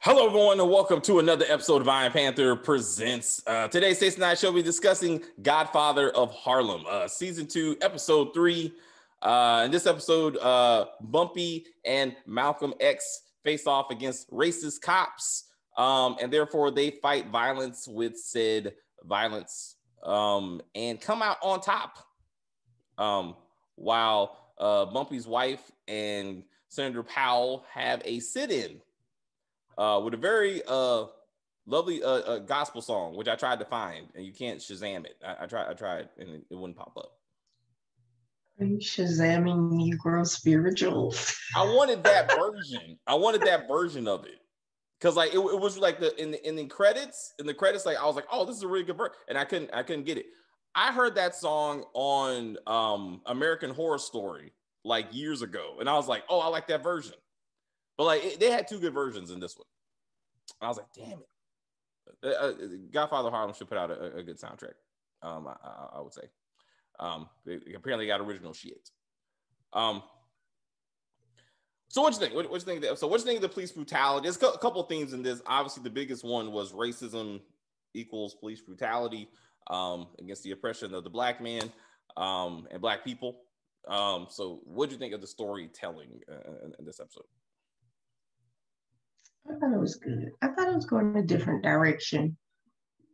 Hello, everyone, and welcome to another episode of Iron Panther Presents. Today, Stacey and I shall be discussing Godfather of Harlem, Season 2, Episode 3. In this episode, Bumpy and Malcolm X face off against racist cops, and therefore they fight violence with said violence and come out on top. While Bumpy's wife and Senator Powell have a sit-in with a very lovely gospel song, which I tried to find, and you can't Shazam it. I tried, and it wouldn't pop up. Are you Shazamming Negro spirituals? I wanted that version. I wanted that version of it, because like it was like in the credits, like I was like, oh, this is a really good version, and I couldn't get it. I heard that song on American Horror Story like years ago, and I was like, oh, I like that version. But like they had two good versions in this one. I was like, damn it. Godfather Harlem should put out a good soundtrack. I would say. They apparently got original shit. So what you think? What you think? So what you think of the police brutality? There's a couple of themes in this. Obviously, the biggest one was racism equals police brutality against the oppression of the black man and black people. So what do you think of the storytelling in this episode? I thought it was good. I thought it was going in a different direction.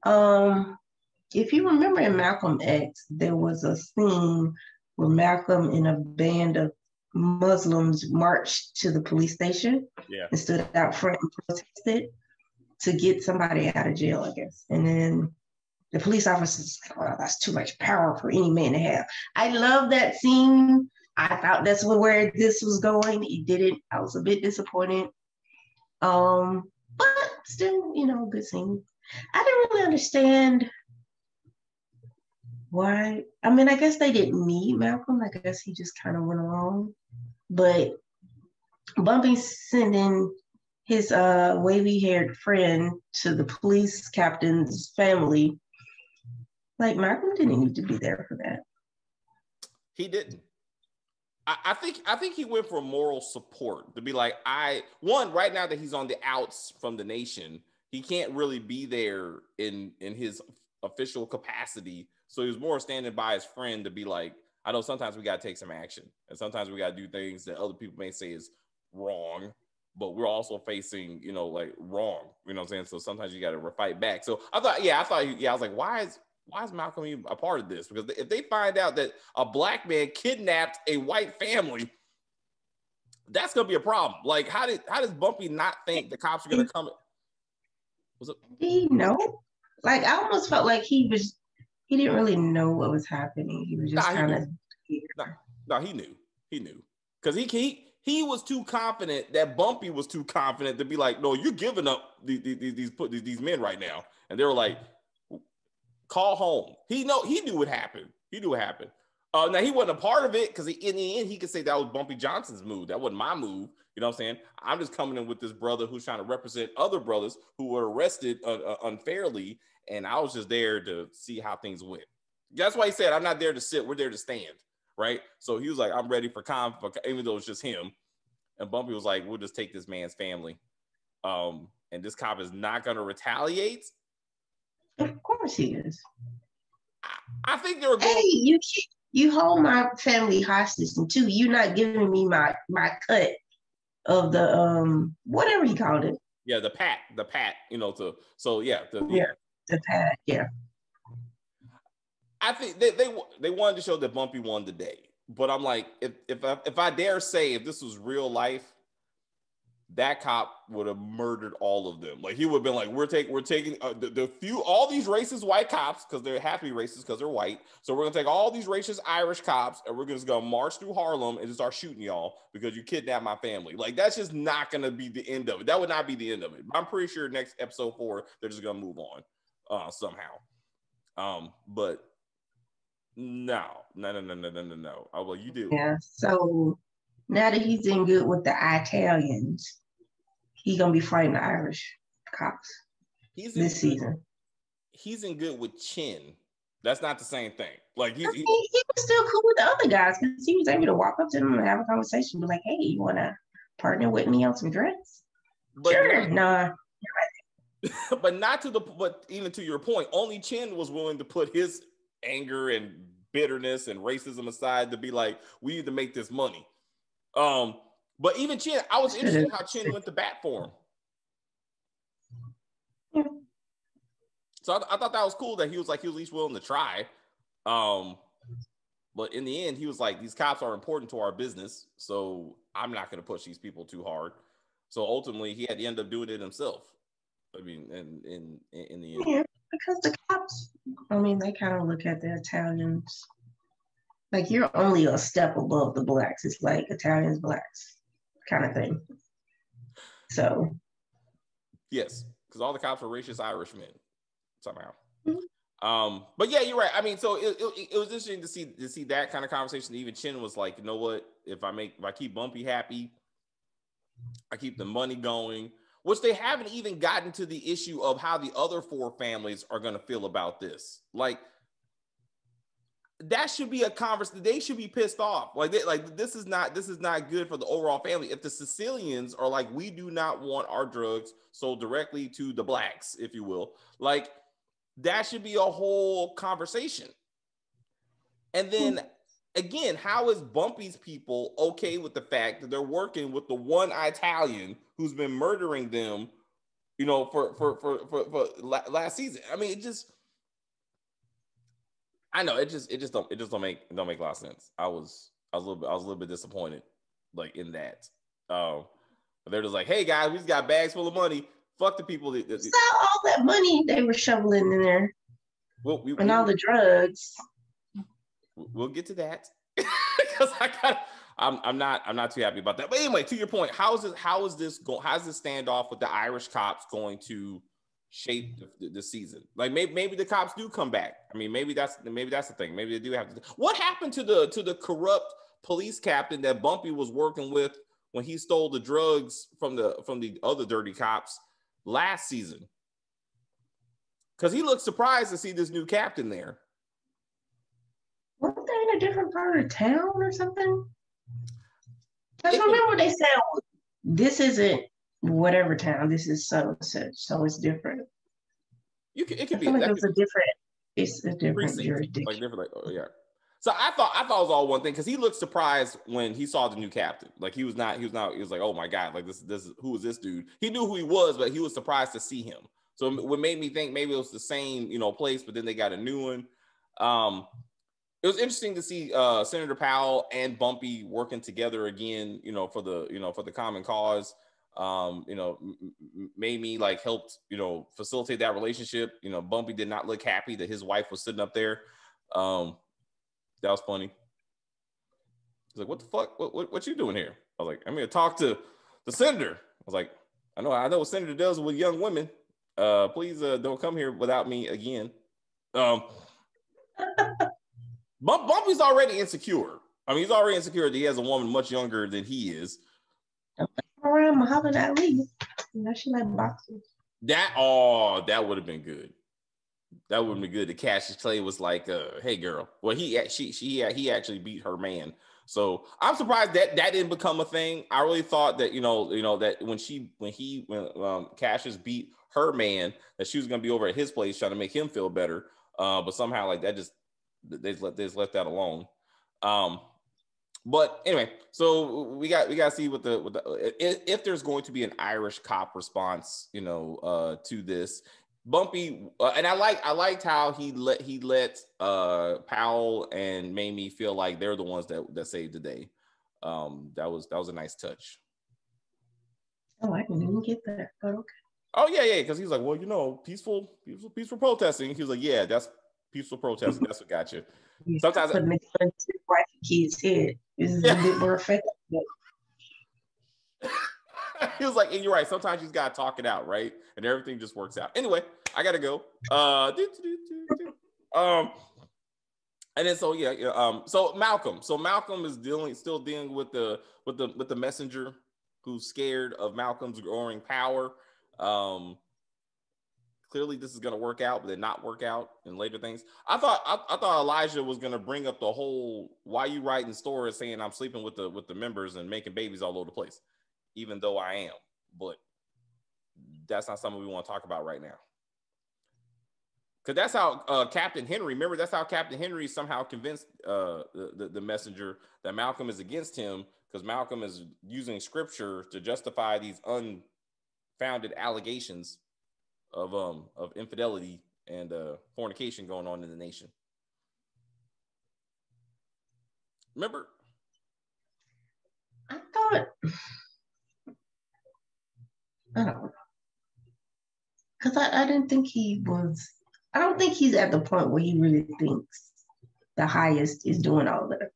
If you remember in Malcolm X, there was a scene where Malcolm and a band of Muslims marched to the police station and stood out front and protested to get somebody out of jail, I guess. And then the police officers like, well, that's too much power for any man to have. I love that scene. I thought that's where this was going. It didn't. I was a bit disappointed. But still, good scene. I didn't really understand why. I mean, I guess they didn't need Malcolm. I guess he just kind of went along. But Bumpy sending his wavy-haired friend to the police captain's family, like Malcolm didn't need to be there for that. He didn't. I think he went for moral support to be like, right now that he's on the outs from the nation, he can't really be there in his official capacity. So he was more standing by his friend to be like, I know sometimes we got to take some action, and sometimes we got to do things that other people may say is wrong, but we're also facing, like wrong. You know what I'm saying? So sometimes you got to fight back. So I was like, why is Malcolm even a part of this? Because if they find out that a black man kidnapped a white family, that's gonna be a problem. Like, how does Bumpy not think the cops are gonna come? Did he know? Like, I almost felt like he didn't really know what was happening. He was just kind of. No, he knew because he was too confident that Bumpy was too confident to be like, no, you're giving up these men right now, and they were like, call home. He knew what happened. Now he wasn't a part of it because in the end he could say that was Bumpy Johnson's move. That wasn't my move. You know what I'm saying? I'm just coming in with this brother who's trying to represent other brothers who were arrested unfairly, and I was just there to see how things went. That's why he said, "I'm not there to sit. We're there to stand." Right? So he was like, "I'm ready for conflict," even though it's just him. And Bumpy was like, "We'll just take this man's family, and this cop is not going to retaliate." Of course he is. I think they were going. Hey, you hold my family hostage, and two, you're not giving me my cut of the whatever he called it. Yeah, the pat. The pat. The pat. Yeah. I think they wanted to show that Bumpy won the day, but I'm like, if I dare say, if this was real life, that cop would have murdered all of them. Like, he would have been like, we're taking all these racist white cops, because they have to be racist because they're white. So we're gonna take all these racist Irish cops and we're just gonna march through Harlem and just start shooting y'all because you kidnapped my family. Like, that's just not gonna be the end of it. That would not be the end of it. I'm pretty sure next episode 4 they're just gonna move on somehow. But no. Oh, well, you do. Yeah. So now that he's in good with the Italians, he's gonna be fighting the Irish cops this season. He's in good with Chin. That's not the same thing. Like, he was still cool with the other guys because he was able to walk up to them and have a conversation, be like, "Hey, you want to partner with me on some drinks?" But sure, nah. But not to the, but even to your point, only Chin was willing to put his anger and bitterness and racism aside to be like, we need to make this money. But even Chin, I was interested in how Chin went to bat for him. Yeah. So I thought that was cool that he was at least willing to try. But in the end, he was like, these cops are important to our business, so I'm not going to push these people too hard. So ultimately, he had to end up doing it himself. I mean, in the end. Yeah, because the cops, I mean, they kind of look at the Italians like you're only a step above the blacks. It's like Italians, blacks kind of thing. So. Yes, because all the cops are racist Irishmen somehow. Mm-hmm. But yeah, you're right. I mean, so it was interesting to see that kind of conversation. Even Chin was like, you know what? If I keep Bumpy happy, I keep the money going. Which they haven't even gotten to the issue of how the other four families are going to feel about this. Like, that should be a conversation. They should be pissed off. This is not good for the overall family. If the Sicilians are like, we do not want our drugs sold directly to the blacks, if you will, like, that should be a whole conversation. And then again, how is Bumpy's people okay with the fact that they're working with the one Italian who's been murdering them, for last season? I mean, I know it just don't make a lot of sense. I was a little bit disappointed, like, in that. They're just like, hey guys, we just got bags full of money. Fuck the people that saw all that money they were shoveling in there, and all the drugs. We'll get to that because I'm not too happy about that. But anyway, to your point, how is this standoff with the Irish cops going to shape the season? Like, maybe the cops do come back. I mean, maybe that's the thing. Maybe they do have to. What happened to the corrupt police captain that Bumpy was working with when he stole the drugs from the other dirty cops last season? Because he looked surprised to see this new captain there. Weren't they in a different part of town or something? Because remember they said, this isn't whatever town, this is so it's different. It could be. Like it's a different jurisdiction. Like different, yeah. So I thought it was all one thing because he looked surprised when he saw the new captain. Like he was like, oh my God, like this who is this dude? He knew who he was, but he was surprised to see him. So what made me think maybe it was the same, place, but then they got a new one. It was interesting to see Senator Powell and Bumpy working together again, for the common cause. Made me like helped, facilitate that relationship. Bumpy did not look happy that his wife was sitting up there. That was funny. He's like, what the fuck? What you doing here? I was like, I'm going to talk to the senator. I was like, I know what senator does with young women. Please don't come here without me again. Bumpy's already insecure. I mean, he's already insecure that he has a woman much younger than he is. Around Muhammad Ali. Now she like boxing. That would have been good. That would have been good. The Cassius Clay was like, "Hey, girl." Well, he actually beat her man. So I'm surprised that didn't become a thing. I really thought that that when Cassius beat her man, that she was gonna be over at his place trying to make him feel better. But somehow like that just they just let that alone. But anyway, so we got to see what the if there's going to be an Irish cop response, to this. Bumpy and I liked how he let Powell and Mamie feel like they're the ones that saved the day. That was a nice touch. Oh, I didn't even get that, but okay. Oh yeah, because he's like, well, peaceful protesting. He was like, yeah, that's peaceful protesting. That's what got you. Yeah, sometimes putting the gun to the white kid's head is a bit more effective. He was like, and you're right. Sometimes you just gotta talk it out, right? And everything just works out. Anyway, I gotta go. And then so Malcolm. So Malcolm is still dealing with the messenger who's scared of Malcolm's growing power. Clearly this is going to work out, but then not work out in later things. I thought Elijah was going to bring up the whole, why you writing stories saying I'm sleeping with the members and making babies all over the place, even though I am. But that's not something we want to talk about right now. Because that's how Captain Henry, remember, that's how Captain Henry somehow convinced the messenger that Malcolm is against him, because Malcolm is using scripture to justify these unfounded allegations of infidelity and fornication going on in the nation. Remember? I thought, I don't know. Because I didn't think he was, I don't think he's at the point where he really thinks the highest is doing all that.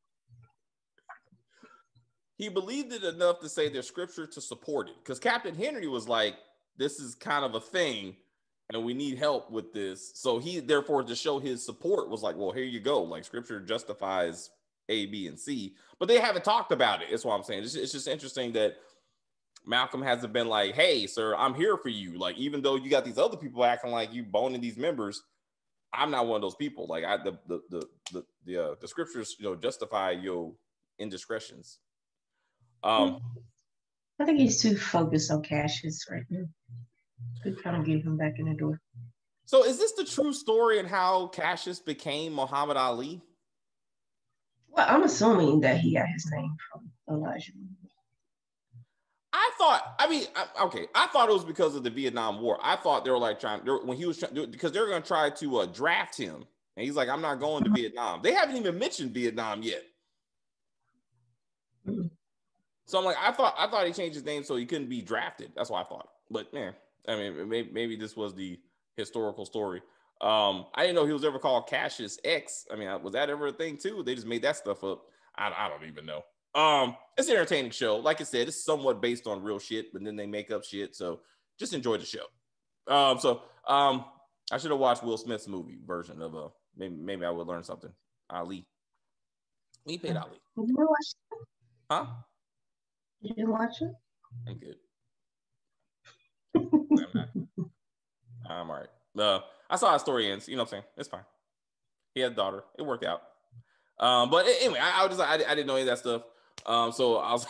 He believed it enough to say there's scripture to support it. Because Captain Henry was like, this is kind of a thing and we need help with this. So he, therefore, to show his support was like, well, here you go. Like, scripture justifies A, B, and C. But they haven't talked about it. That's what I'm saying. It's just interesting that Malcolm hasn't been like, hey, sir, I'm here for you. Like, even though you got these other people acting like you boning these members, I'm not one of those people. Like, the scriptures, justify your indiscretions. I think he's too focused on Cassius right now. We kind of get him back in the door. So is this the true story in how Cassius became Muhammad Ali? Well, I'm assuming that he got his name from Elijah. I thought it was because of the Vietnam War. I thought they were like because they're going to try to draft him. And he's like, I'm not going to Vietnam. They haven't even mentioned Vietnam yet. Mm-hmm. So I'm like, I thought he changed his name so he couldn't be drafted. That's what I thought. But man, I mean, maybe this was the historical story. I didn't know he was ever called Cassius X. I mean, was that ever a thing too? They just made that stuff up. I don't even know. It's an entertaining show. Like I said, it's somewhat based on real shit, but then they make up shit. So just enjoy the show. I should have watched Will Smith's movie version of maybe I would learn something. Ali. We paid Ali. Did you watch it? Huh? Did you watch it? I'm good. I'm all right. I saw how the story ends. You know what I'm saying? It's fine. He had a daughter. It worked out. But anyway, I was just I didn't know any of that stuff. So I was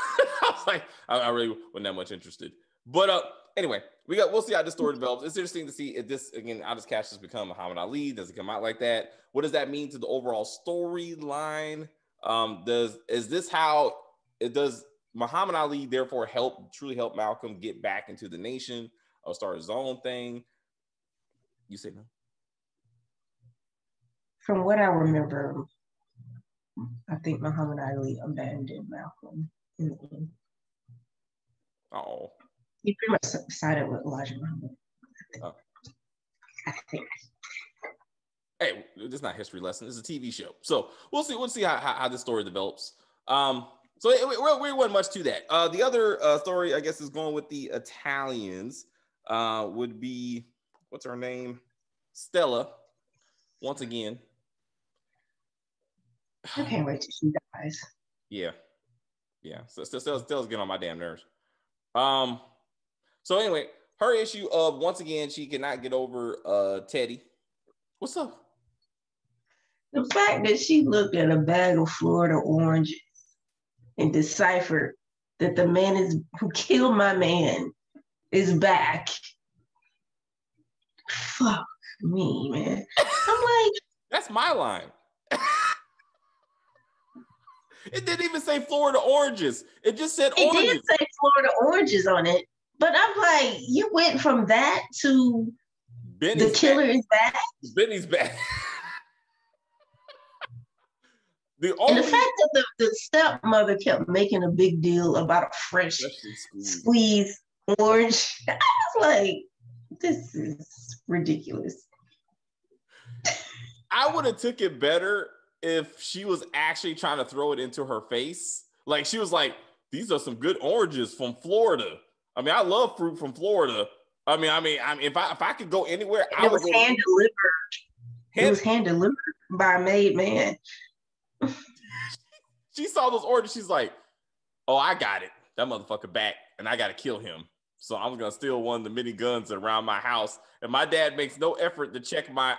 like, I really wasn't that much interested. But anyway, we'll see how this story develops. It's interesting to see if this, again, how does Cassius become Muhammad Ali? Does it come out like that? What does that mean to the overall storyline? Does Muhammad Ali therefore truly help Malcolm get back into the nation or start his own thing? You say no? From what I remember, I think Muhammad Ali abandoned Malcolm in the end. Oh. He pretty much sided with Elijah Muhammad. I think. Hey, this is not a history lesson. It's a TV show. So we'll see how this story develops. So we wasn't much to that. The other story, I guess, is going with the Italians. Would be, what's her name? Stella. Once again. I can't wait till she dies. Yeah. So Stella's getting on my damn nerves. So anyway, her issue of, once again, she cannot get over Teddy. What's up? The fact that she looked at a bag of Florida oranges and deciphered that the man who killed my man is back. Fuck me, man. I'm like, that's my line. It didn't even say Florida oranges. It just said oranges. It did say Florida oranges on it. But I'm like, you went from that to Benny's the killer back. Is back? Benny's back. And the fact that the stepmother kept making a big deal about a fresh squeezed orange, I was like, this is ridiculous. I would have took it better if she was actually trying to throw it into her face. Like, she was like, these are some good oranges from Florida. I mean, I love fruit from Florida. I mean, if I could go anywhere, I would go. Hand delivered. It was hand delivered by a made man. She saw those orders. She's like, oh, I got it. That motherfucker back, and I got to kill him. So I'm going to steal one of the many guns around my house. And my dad makes no effort to check I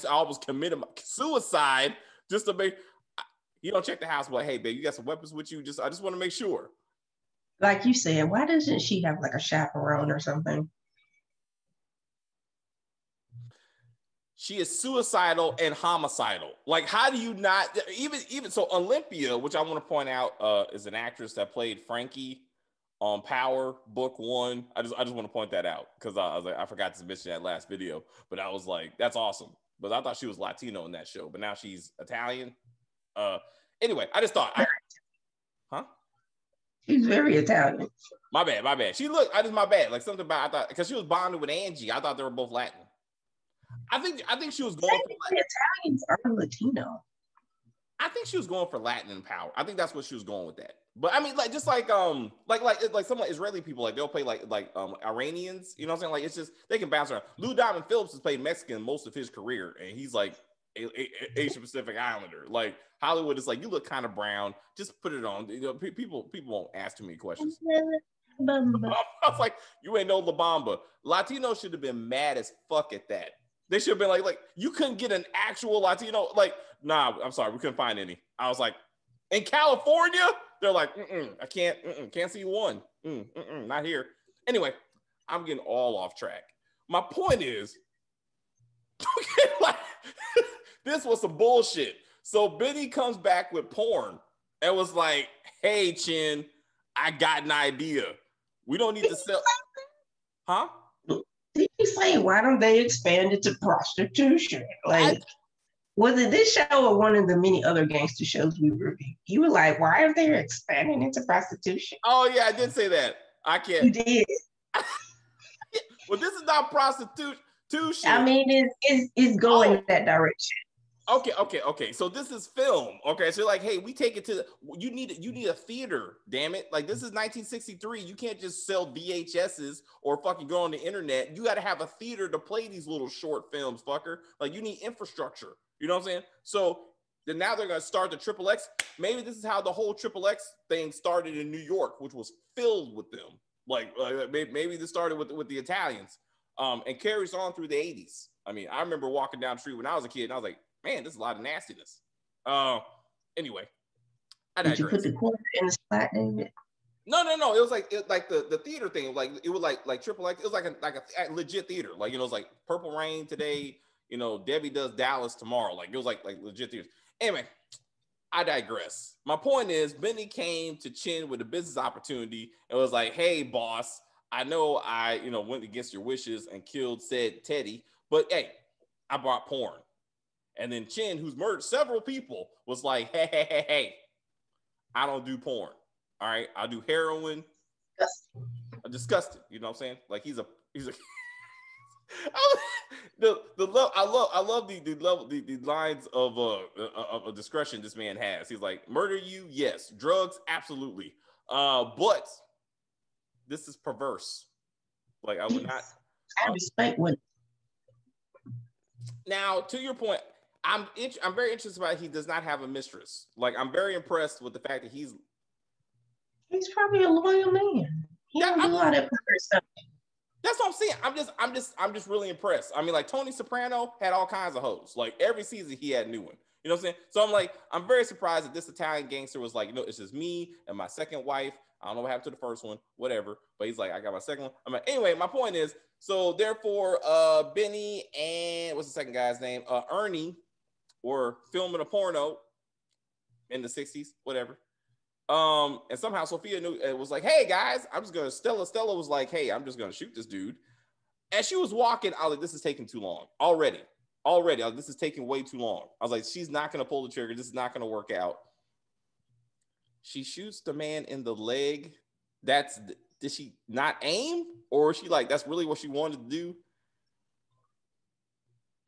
almost committed suicide just to make, you don't check the house. Like, hey, babe, you got some weapons with you? I just want to make sure. Like you said, why doesn't she have like a chaperone or something? She is suicidal and homicidal. Like, how do you not even so? Olympia, which I want to point out, is an actress that played Frankie on Power Book 1. I just want to point that out because I was like, I forgot to mention that last video, but I was like, that's awesome. But I thought she was Latino in that show, but now she's Italian. Anyway, I just thought, huh? She's very Italian. My bad. She looked, my bad. Like something about, I thought, because she was bonded with Angie. I thought they were both Latin. I think she was going for Latin. Italians are Latino. I think she was going for Latin and Power. I think that's what she was going with that. But I mean, like just like some like Israeli people, like they'll play like Iranians. You know what I'm saying? Like it's just they can bounce around. Lou Diamond Phillips has played Mexican most of his career, and he's like Asian Pacific Islander. Like Hollywood is like, you look kind of brown. Just put it on. You know, people won't ask too many questions. I was like, you ain't no La Bamba. Latinos should have been mad as fuck at that. They should have been like you couldn't get an actual Latino. Like, nah, I'm sorry, we couldn't find any. I was like, in California, they're like, I can't see one. Not here. Anyway, I'm getting all off track. My point is, like, this was some bullshit. So Benny comes back with porn and was like, hey, Chin, I got an idea. We don't need to sell. Huh? Did you say, why don't they expand it to prostitution? Like, was it this show or one of the many other gangster shows we reviewed? You were like, why are they expanding into prostitution? Oh, yeah, I did say that. I can't. You did. Well, this is not prostitution. I mean, it's going that direction. Okay. So this is film. Okay, so like, hey, we take it to you need a theater, damn it. Like this is 1963. You can't just sell VHSs or fucking go on the internet. You got to have a theater to play these little short films, fucker. Like you need infrastructure. You know what I'm saying? So then now they're gonna start the Triple X. Maybe this is how the whole Triple X thing started in New York, which was filled with them. Like maybe this started with the Italians, and carries on through the 80s. I mean, I remember walking down the street when I was a kid, and I was like, man, this is a lot of nastiness. Anyway, I digress. Did you put the quarter in the spot, David? No. It was like the theater thing. Like it was like Triple X. It was like a legit theater. Like it was like Purple Rain today. Debbie Does Dallas tomorrow. Like it was like legit theaters. Anyway, I digress. My point is, Benny came to Chin with a business opportunity and was like, "Hey, boss, I know I went against your wishes and killed said Teddy, but hey, I brought porn." And then Chin, who's murdered several people, was like, hey, I don't do porn. All right, I do heroin. I'm disgusted. You know what I'm saying? Like he's a I love the lines of discretion this man has. He's like, murder you, yes. Drugs, absolutely. But this is perverse. Like I would not. I respect women. Now, to your point, I'm very interested about he does not have a mistress. Like I'm very impressed with the fact that he's probably a loyal man. He don't do all that stuff. That's what I'm saying. I'm just really impressed. I mean, like Tony Soprano had all kinds of hoes. Like every season he had a new one. You know what I'm saying? So I'm like, I'm very surprised that this Italian gangster was like, it's just me and my second wife. I don't know what happened to the first one, whatever. But he's like, I got my second one. I'm like, anyway, my point is, so therefore, Benny and what's the second guy's name? Ernie were filming a porno in the 60s, whatever. And somehow Sophia knew it was like, hey guys, Stella was like, hey, I'm just gonna shoot this dude. As she was walking, I was like, this is taking too long already. This is taking way too long. I was like, she's not gonna pull the trigger. This is not gonna work out. She shoots the man in the leg. Did she not aim? Or is she like, that's really what she wanted to do?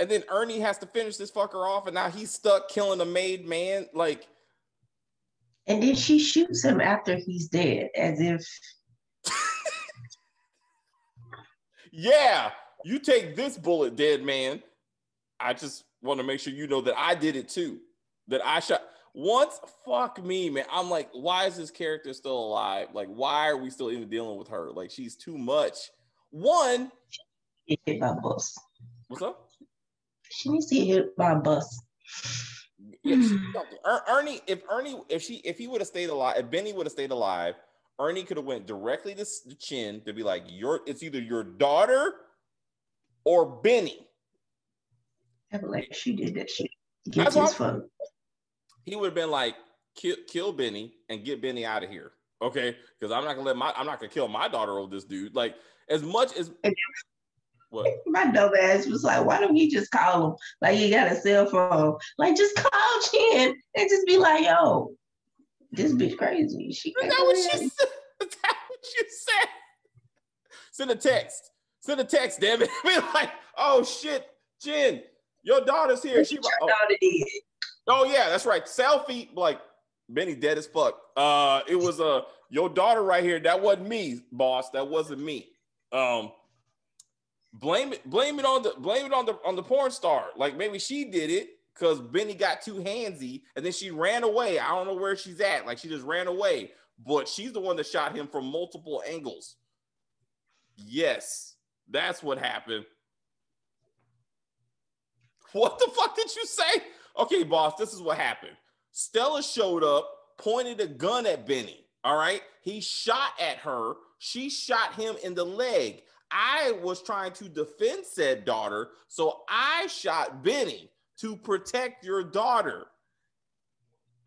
And then Ernie has to finish this fucker off, and now he's stuck killing a made man. Like, and then she shoots him after he's dead, as if. Yeah, you take this bullet, dead man. I just want to make sure you know that I did it too. That I shot. Once, fuck me, man. I'm like, why is this character still alive? Like, why are we still even dealing with her? Like, she's too much. One. Get hit by a bus. What's up? She needs to get hit by a bus. Ernie, if he would have stayed alive, if Benny would have stayed alive, Ernie could have went directly to Chin to be like, it's either your daughter or Benny. I feel like she did that shit. Guilty as fuck. He would have been like, kill Benny and get Benny out of here. Okay, because I'm not gonna kill my daughter over this dude. Like, as much as what? My dumb ass was like, why don't you just call him? Like, you got a cell phone. Like, just call Jen and just be like, yo, this bitch crazy. Is that what she said? Is that what you said? Send a text. Damn it. Be like, oh shit, Jen, your daughter's here. Your daughter did. Oh yeah, that's right. Selfie. Like, Benny dead as fuck. It was your daughter right here. That wasn't me, boss. That wasn't me. Blame it on the porn star. Like, maybe she did it because Benny got too handsy and then she ran away. I don't know where she's at. Like, she just ran away. But she's the one that shot him from multiple angles. Yes, that's what happened. What the fuck did you say? Okay, boss, this is what happened. Stella showed up, pointed a gun at Benny. All right. He shot at her. She shot him in the leg. I was trying to defend said daughter, so I shot Benny to protect your daughter.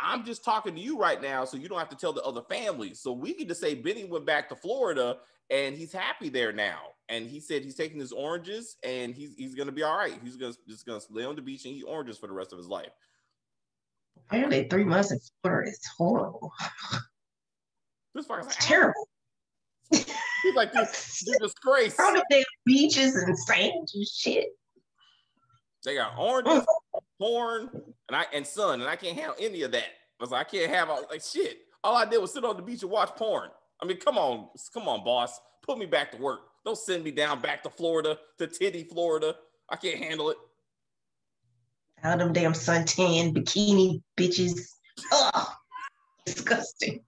I'm just talking to you right now, so you don't have to tell the other families. So we can just say Benny went back to Florida and he's happy there now. And he said he's taking his oranges and he's gonna be all right. He's just gonna lay on the beach and eat oranges for the rest of his life. Apparently 3 months in Florida is horrible. This fucker's like, terrible. He's like this disgrace. All the damn beaches and sand and shit. They got oranges, porn, and sun, and I can't handle any of that. I was like, I can't have all like shit. All I did was sit on the beach and watch porn. I mean, come on, boss. Put me back to work. Don't send me down back to Florida, to Titty, Florida. I can't handle it. All them damn suntan bikini bitches. Ugh, disgusting.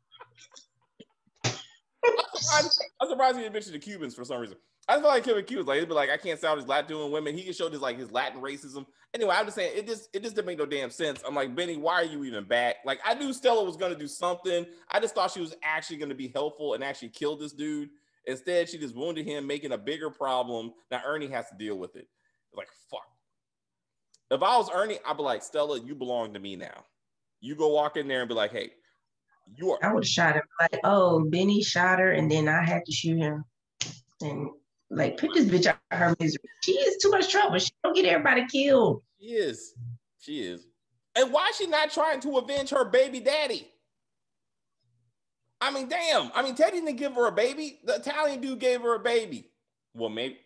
I'm surprised he didn't mention the Cubans for some reason. I feel like Kevin Cubans, like he'd be like, I can't sound his Latin women. He can show this like his Latin racism. Anyway, I'm just saying it just didn't make no damn sense. I'm like, Benny, why are you even back? Like, I knew Stella was gonna do something. I just thought she was actually gonna be helpful and actually kill this dude. Instead, she just wounded him, making a bigger problem. Now Ernie has to deal with it. Like, fuck. If I was Ernie, I'd be like, Stella, you belong to me now. You go walk in there and be like, hey, you are. I would have shot him. Like, oh, Benny shot her, and then I had to shoot him. And like, put this bitch out of her misery. She is too much trouble. She don't get everybody killed. She is. And why is she not trying to avenge her baby daddy? I mean, damn. I mean, Teddy didn't give her a baby. The Italian dude gave her a baby. Well, maybe.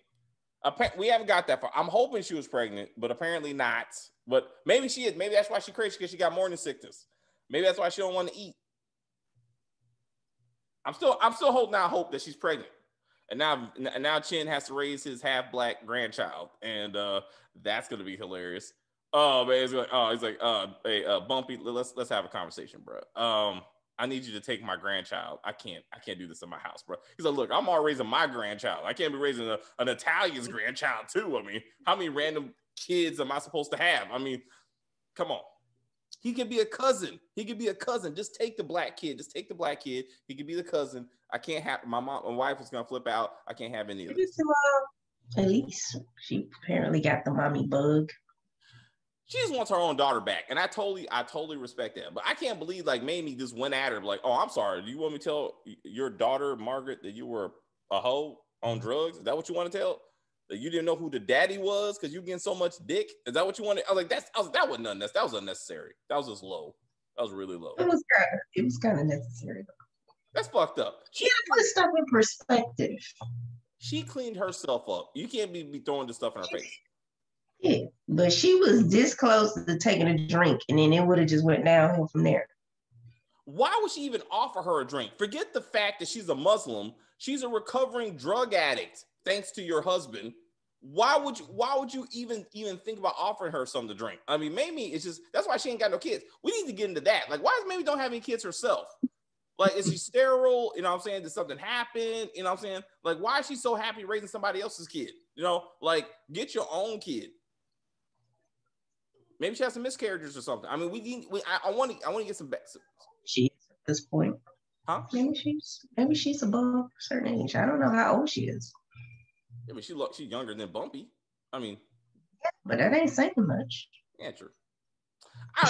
We haven't got that far. I'm hoping she was pregnant, but apparently not. But maybe she is. Maybe that's why she's crazy, because she got morning sickness. Maybe that's why she don't want to eat. I'm still holding out hope that she's pregnant. And now Chin has to raise his half-black grandchild, and that's gonna be hilarious. Oh man, he's like, hey, Bumpy, let's have a conversation, bro. I need you to take my grandchild. I can't do this in my house, bro. He's like, look, I'm all raising my grandchild. I can't be raising an Italian's grandchild too. I mean, how many random kids am I supposed to have? I mean, come on. He could be a cousin. Just take the black kid. He could be the cousin. I can't have my wife is gonna flip out. I can't have any of this. At least she apparently got the mommy bug. She just wants her own daughter back, and I totally respect that. But I can't believe like Mamie just went at her like, oh, I'm sorry. Do you want me to tell your daughter Margaret that you were a hoe on drugs? Is that what you want to tell? That you didn't know who the daddy was because you getting so much dick? Is that what you wanted? I was like, that wasn't unnecessary. That was unnecessary. That was just low. That was really low. It was kind of necessary. That's fucked up. She put stuff in perspective. She cleaned herself up. You can't be throwing this stuff in her face. Yeah, but she was this close to taking a drink, and then it would have just went downhill from there. Why would she even offer her a drink? Forget the fact that she's a Muslim. She's a recovering drug addict, thanks to your husband. Why would you even think about offering her something to drink? I mean, Mamie is just, that's why she ain't got no kids. We need to get into that. Like, why does Mamie don't have any kids herself? Like, is she sterile? You know what I'm saying? Did something happen? You know what I'm saying? Like, why is she so happy raising somebody else's kid? You know, like, get your own kid. Maybe she has some miscarriages or something. I mean, I want to get some back. She is at this point. Huh? Maybe she's above a certain age. I don't know how old she is. I mean, she's younger than Bumpy. I mean, But that ain't saying much. Yeah, true.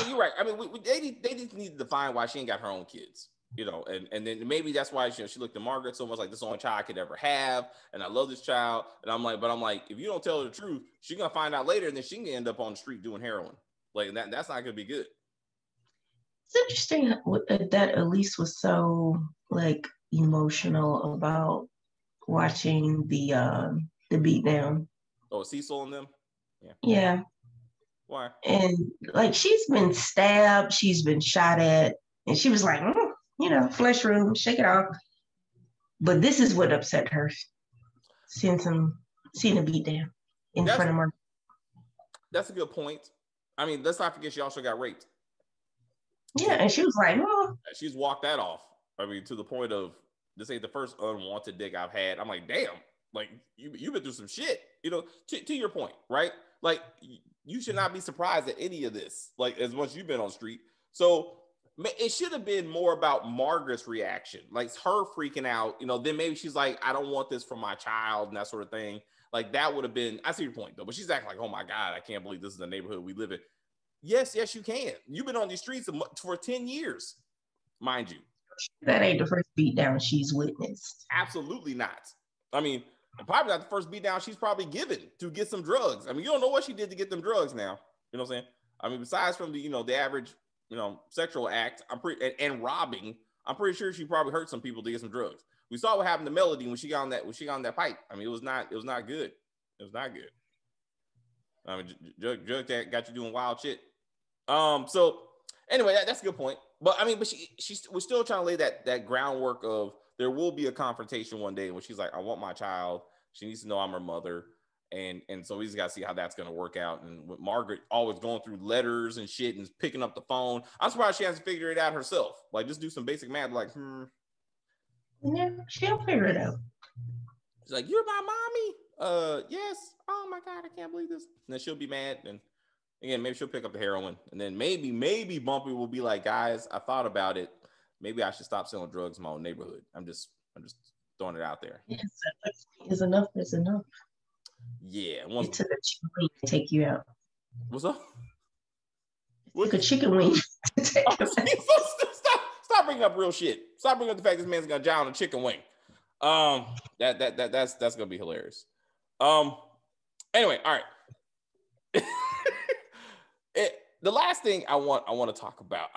You're right. I mean, they just need to define why she ain't got her own kids, you know, and then maybe that's why she looked at Margaret so much like this is the only child I could ever have, and I love this child, and I'm like, if you don't tell her the truth, she's gonna find out later, and then she can end up on the street doing heroin. Like that's not gonna be good. It's interesting that Elise was so like emotional about watching the beatdown. Oh, Cecil and them. Yeah. Yeah. Why? And like she's been stabbed, she's been shot at, and she was like, flesh room, shake it off. But this is what upset her. Seeing a beatdown in front of her. That's a good point. I mean, let's not forget she also got raped. Yeah, and she was like, oh. She's walked that off. I mean, to the point of this ain't the first unwanted dick I've had. I'm like, damn, like you've been through some shit, you know, to your point, right? Like you should not be surprised at any of this, like as much as you've been on the street. So it should have been more about Margaret's reaction, like her freaking out, you know, then maybe she's like, I don't want this for my child and that sort of thing. Like that would have been, I see your point though, but she's acting like, oh my God, I can't believe this is the neighborhood we live in. Yes, you can. You've been on these streets for 10 years, mind you. That ain't the first beatdown she's witnessed. Absolutely not. I mean, probably not the first beatdown she's probably given to get some drugs. I mean, you don't know what she did to get them drugs now. You know what I'm saying? I mean, besides from the average, sexual act, and robbing, I'm pretty sure she probably hurt some people to get some drugs. We saw what happened to Melody when she got on that pipe. I mean, it was not good. It was not good. I mean, drug that got you doing wild shit. So anyway, that's a good point. But I mean, we're still trying to lay that groundwork of there will be a confrontation one day when she's like, I want my child. She needs to know I'm her mother. And so we just got to see how that's going to work out. And with Margaret always going through letters and shit and picking up the phone, I'm surprised she hasn't figured it out herself. Like, just do some basic math, like, Yeah, she'll figure it out. She's like, you're my mommy? Yes. Oh my God, I can't believe this. And then she'll be mad. And again, maybe she'll pick up the heroin. And then maybe Bumpy will be like, guys, I thought about it. Maybe I should stop selling drugs in my own neighborhood. I'm just throwing it out there. Yes, is enough is enough. Yeah. It took a chicken wing to take you out. What's up? It took a chicken wing to take you out. Stop bringing up real shit. Stop bringing up the fact this man's gonna die on a chicken wing. That's gonna be hilarious. Anyway, all right. The last thing I want to talk about.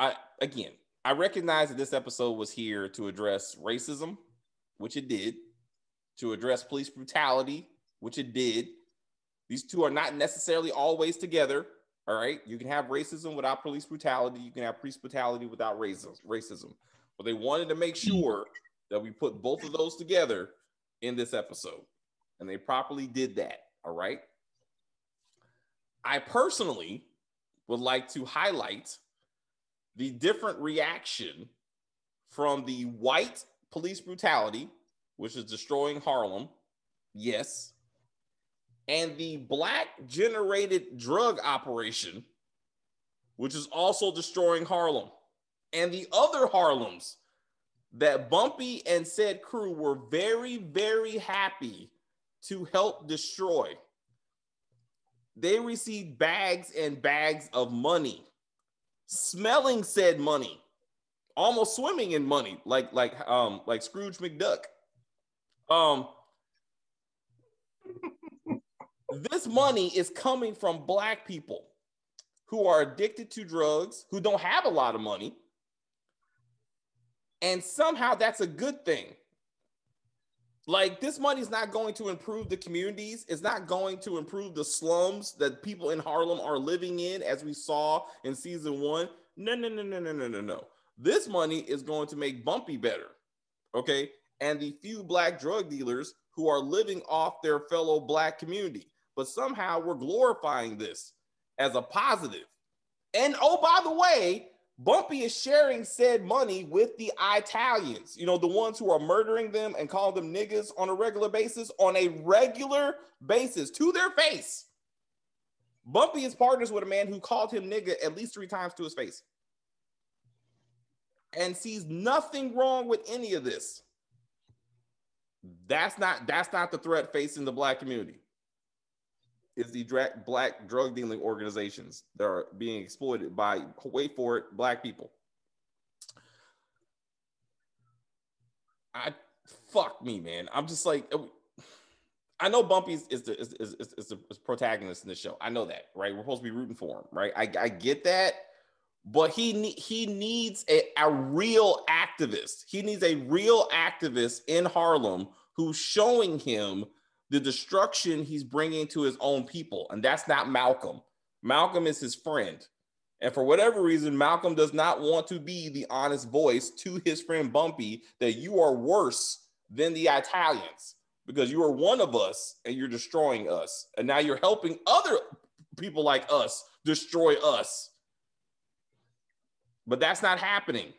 I recognize that this episode was here to address racism, which it did, to address police brutality, which it did. These two are not necessarily always together. All right. You can have racism without police brutality. You can have police brutality without racism. But they wanted to make sure that we put both of those together in this episode. And they properly did that. All right. I personally would like to highlight the different reaction from the white police brutality, which is destroying Harlem. Yes. And the black generated drug operation, which is also destroying Harlem. And the other Harlems that Bumpy and said crew were very, very happy to help destroy. They received bags and bags of money, smelling said money, almost swimming in money, like Scrooge McDuck. This money is coming from black people who are addicted to drugs, who don't have a lot of money. And somehow that's a good thing. Like, this money is not going to improve the communities. It's not going to improve the slums that people in Harlem are living in, as we saw in season 1. No. This money is going to make Bumpy better, okay? And the few black drug dealers who are living off their fellow black community. But somehow we're glorifying this as a positive. And oh, by the way, Bumpy is sharing said money with the Italians, the ones who are murdering them and calling them niggas on a regular basis, to their face. Bumpy is partners with a man who called him nigga at least 3 times to his face and sees nothing wrong with any of this. That's not the threat facing the black community. is the black drug dealing organizations that are being exploited by, wait for it, black people. Fuck me, man. I'm just like, I know Bumpy is the protagonist in the show. I know that, right? We're supposed to be rooting for him, right? I get that, but he needs a real activist. He needs a real activist in Harlem who's showing him the destruction he's bringing to his own people, and that's not Malcolm. Malcolm is his friend. And for whatever reason, Malcolm does not want to be the honest voice to his friend Bumpy that you are worse than the Italians because you are one of us and you're destroying us. And now you're helping other people like us destroy us. But that's not happening.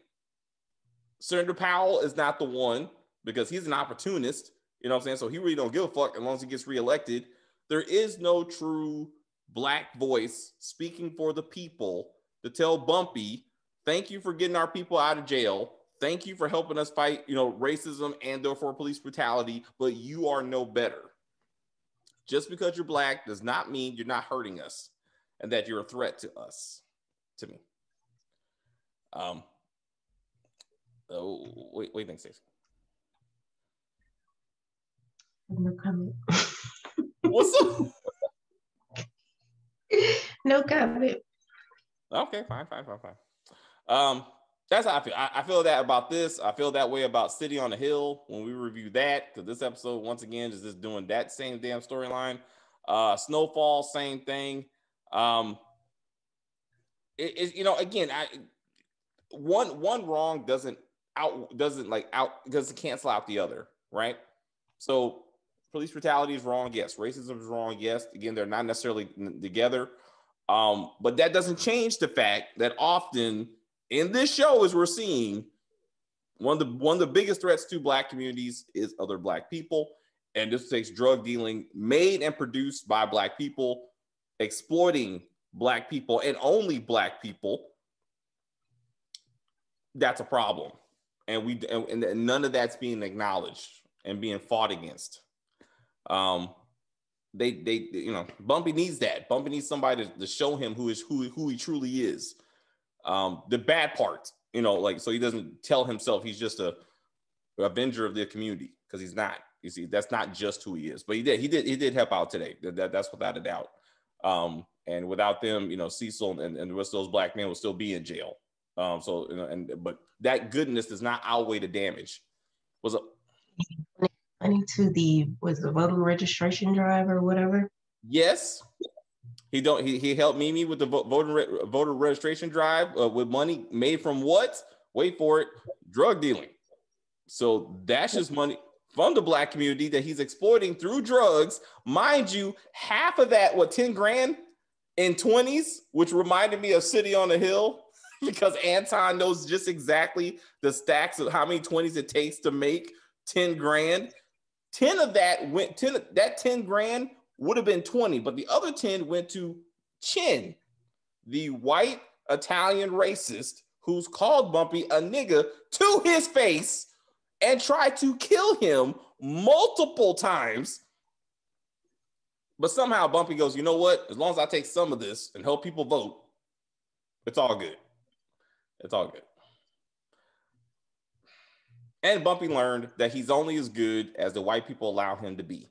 Senator Powell is not the one because he's an opportunist. You know what I'm saying? So he really don't give a fuck as long as he gets reelected. There is no true black voice speaking for the people to tell Bumpy, thank you for getting our people out of jail. Thank you for helping us fight, racism and therefore police brutality, but you are no better. Just because you're black does not mean you're not hurting us and that you're a threat to us, to me. What do you think, Stacey? No comment. What's up? No comment. Okay, fine. That's how I feel. I feel that about this. I feel that way about City on the Hill when we review that, because this episode, once again, is just doing that same damn storyline. Snowfall, same thing. Again, one wrong doesn't cancel out the other, right? So police brutality is wrong, yes. Racism is wrong, yes. Again, they're not necessarily together. But that doesn't change the fact that often in this show, as we're seeing, one of the biggest threats to black communities is other black people. And this takes drug dealing made and produced by black people, exploiting black people and only black people. That's a problem. And none of that's being acknowledged and being fought against. Bumpy needs that. Bumpy needs somebody to show him who he truly is. The bad part, so he doesn't tell himself he's just a avenger of the community, because he's not. You see, that's not just who he is. But he did help out today. That's without a doubt. And without them, Cecil and the rest of those black men will still be in jail. But that goodness does not outweigh the damage. What's up? Money to the voter registration drive or whatever. Yes, he helped Mimi with the voter registration drive with money made from what? Wait for it, drug dealing. So that's just money from the black community that he's exploiting through drugs. Mind you, half of that, 10 grand in 20s, which reminded me of City on the Hill, because Anton knows just exactly the stacks of how many 20s it takes to make 10 grand. 10 of that went to that 10 grand would have been 20, but the other 10 went to Chin, the white Italian racist who's called Bumpy a nigga to his face and tried to kill him multiple times. But somehow Bumpy goes, you know what? As long as I take some of this and help people vote, it's all good. It's all good. And Bumpy learned that he's only as good as the white people allow him to be.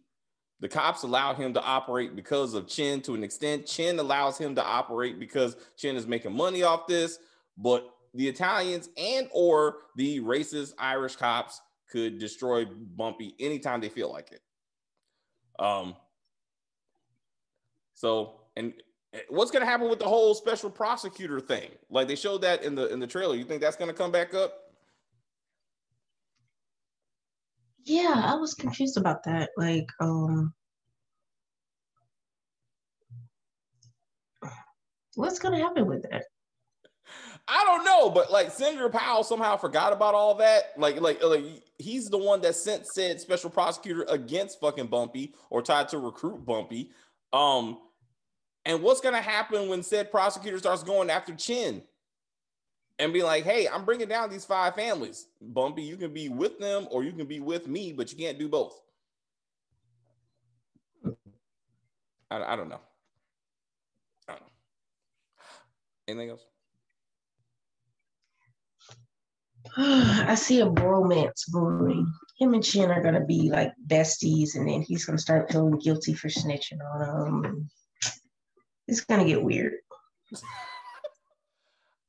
The cops allow him to operate because of Chin to an extent. Chin allows him to operate because Chin is making money off this. But the Italians and or the racist Irish cops could destroy Bumpy anytime they feel like it. And what's going to happen with the whole special prosecutor thing? Like they showed that in the trailer. You think that's going to come back up? Yeah, I was confused about that. Like, what's gonna happen with that? I don't know, but like Senator Powell somehow forgot about all that. Like he's the one that sent said special prosecutor against fucking Bumpy or tried to recruit Bumpy. And what's gonna happen when said prosecutor starts going after Chin and be like, hey, I'm bringing down these 5 families. Bumpy, you can be with them or you can be with me, but you can't do both. I don't know. I don't know. Anything else? I see a bromance brewing. Him and Chin are gonna be like besties, and then he's gonna start feeling guilty for snitching on him. It's gonna get weird.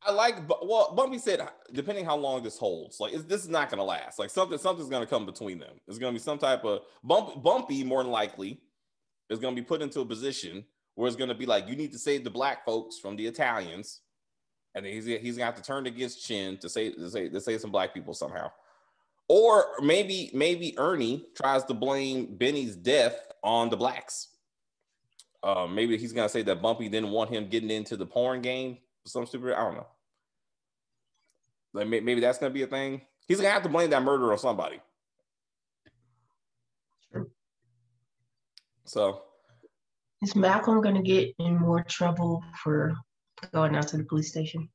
Bumpy said, depending how long this holds, like this is not gonna last. Like something's gonna come between them. It's gonna be some type of Bumpy, more than likely, is gonna be put into a position where it's gonna be like, you need to save the black folks from the Italians, and then he's gonna have to turn against Chin to save some black people somehow. Or maybe Ernie tries to blame Benny's death on the blacks. Maybe he's gonna say that Bumpy didn't want him getting into the porn game. Some stupid, I don't know. Like maybe that's gonna be a thing. He's gonna have to blame that murder on somebody. Sure. So, is Malcolm gonna get in more trouble for going out to the police station?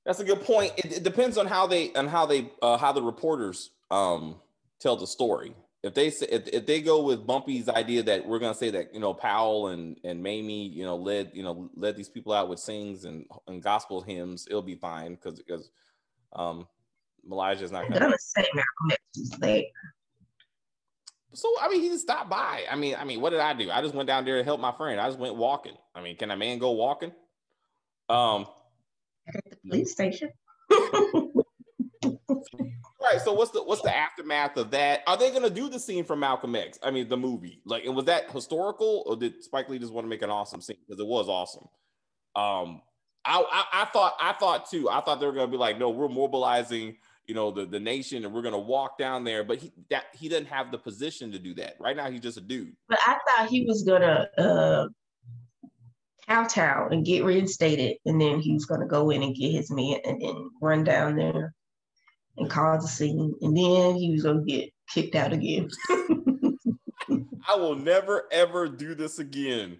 That's a good point. It depends on how the reporters tell the story. If they go with Bumpy's idea that we're gonna say that Powell and Mamie led these people out with sings and gospel hymns, it'll be fine because Elijah's not gonna say Malcolm X was there. So I mean, he just stopped by. I mean, what did I do? I just went down there to help my friend. I just went walking. I mean, can a man go walking? At the police station. Right. So what's the aftermath of that? Are they gonna do the scene from Malcolm X? I mean, the movie. Like, was that historical, or did Spike Lee just want to make an awesome scene? Because it was awesome. I thought too. I thought they were gonna be like, no, we're mobilizing, the nation, and we're gonna walk down there. But he doesn't have the position to do that right now. He's just a dude. But I thought he was gonna kowtow and get reinstated, and then he was gonna go in and get his man, and then run down there and cause a scene, and then he was gonna get kicked out again. I will never ever do this again.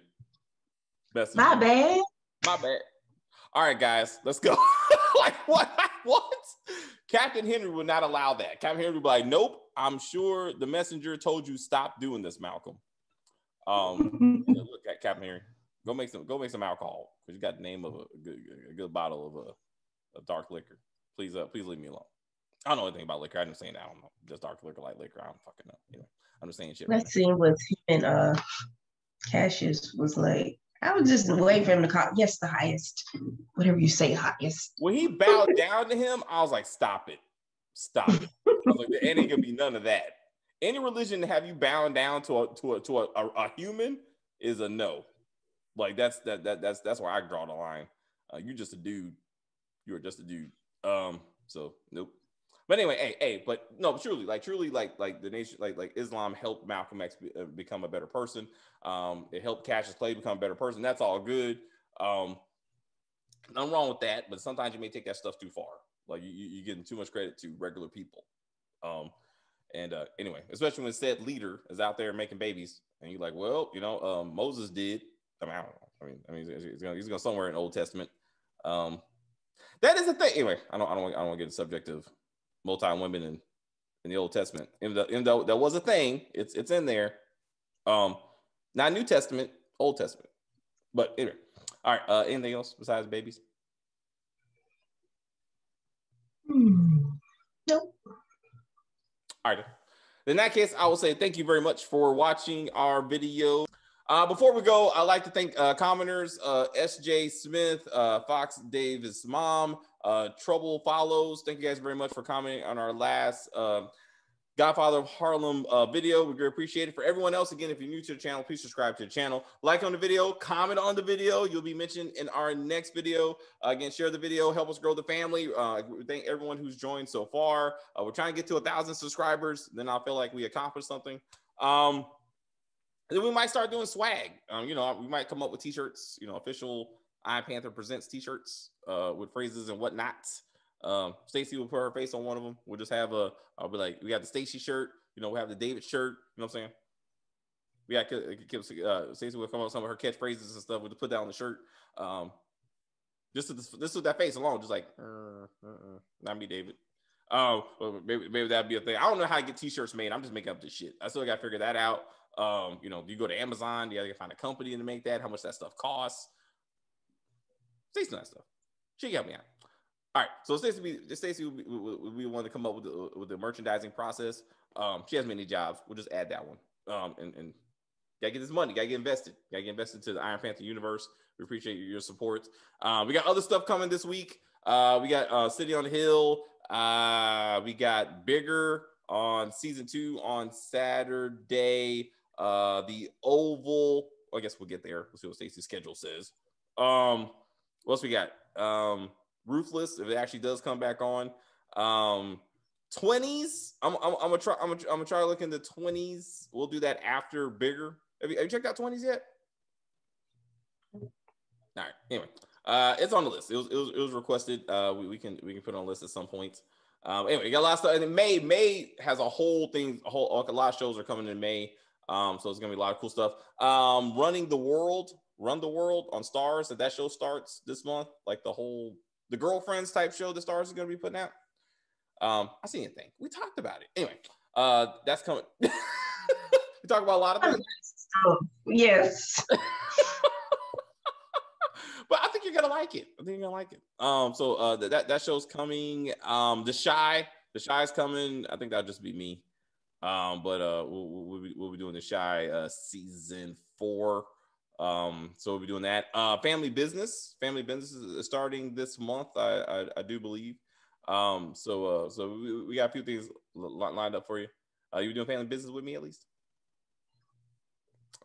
My bad. All right, guys, let's go. Like what? Captain Henry would not allow that. Captain Henry would be like, nope. I'm sure the messenger told you stop doing this, Malcolm. Look at Captain Henry. Go make some alcohol, because you got the name of a good bottle of dark liquor. Please leave me alone. I don't know anything about liquor. I didn't say that. I don't know. Just dark liquor, light liquor. I don't fucking know. I'm just saying shit. That scene with him and Cassius was like, I was just waiting for him to call. Yes, the highest. Whatever you say, highest. When he bowed down to him, I was like, stop it. I was like, there ain't gonna be none of that. Any religion to have you bound down to a human is a no. Like that's where I draw the line. You're just a dude. You're just a dude. So nope. But anyway, but no, truly, like the nation, like Islam helped Malcolm X become a better person. It helped Cassius Clay become a better person. That's all good. Nothing wrong with that, but sometimes you may take that stuff too far. Like you're giving too much credit to regular people. Anyway, especially when said leader is out there making babies, and you're like, well, Moses did. I mean, I don't know. I mean, he's going somewhere in the Old Testament. That is the thing. Anyway, I don't want to get the subject of multi-women in the Old Testament. Even though that was a thing, it's in there. Not New Testament, Old Testament. But anyway, all right. Anything else besides babies? Nope. All right. In that case, I will say thank you very much for watching our video. Before we go, I'd like to thank commenters, SJ Smith, Fox Davis' mom, Trouble Follows. Thank you guys very much for commenting on our last Godfather of Harlem video. We greatly appreciate it. For everyone else, again, if you're new to the channel, please subscribe to the channel. Like on the video, comment on the video. You'll be mentioned in our next video. Again, share the video, help us grow the family. Thank everyone who's joined so far. We're trying to get to 1,000 subscribers. Then I'll feel like we accomplished something. Then we might start doing swag. We might come up with t-shirts, official Iron Panther Presents t-shirts with phrases and whatnot. Stacy will put her face on one of them. We'll just have I'll be like, we got the Stacy shirt, we'll have the David shirt, you know what I'm saying? We got Stacy will come up with some of her catchphrases and stuff. We'll put that on the shirt. Just with that face alone, just like, not me, David. Maybe that'd be a thing. I don't know how to get t-shirts made. I'm just making up this shit. I still got to figure that out. You know, you go to Amazon, you gotta find a company to make that, how much that stuff costs. Stacey knows that stuff. She can help me out. All right, so Stacey we want to come up with the merchandising process. She has many jobs. We'll just add that one. And gotta get this money. Gotta get invested. Gotta get invested to the Iron Panther universe. We appreciate your support. We got other stuff coming this week. We got City on the Hill. We got Bigger on season 2 on Saturday. The Oval. I guess we'll get there. We'll see what Stacey's schedule says. What else we got? Ruthless, if it actually does come back on. 20s. I'm gonna try to look into 20s. We'll do that after Bigger. Have you checked out 20s yet? All right. Anyway, it's on the list. It was requested. We can put it on the list at some point. Anyway, you got a lot of stuff. And May has a whole thing. A lot of shows are coming in May. So it's gonna be a lot of cool stuff. Run the World on Stars. That show starts this month. Like the Girlfriends type show the Stars is gonna be putting out. I seen anything. We talked about it. Anyway, that's coming. We talk about a lot of things. Yes. But I think you're gonna like it. So that show's coming. The Shy's coming. I think that'll just be me. But we'll be doing The Shy season 4. So we'll be doing that. Family Business is starting this month. I do believe. So we got a few things lined up for you. You doing Family Business with me at least?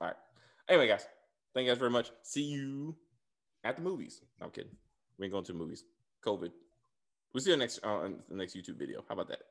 All right. Anyway, guys, thank you guys very much. See you at the movies. No, I'm kidding. We ain't going to the movies. COVID. We'll see you next the next YouTube video. How about that?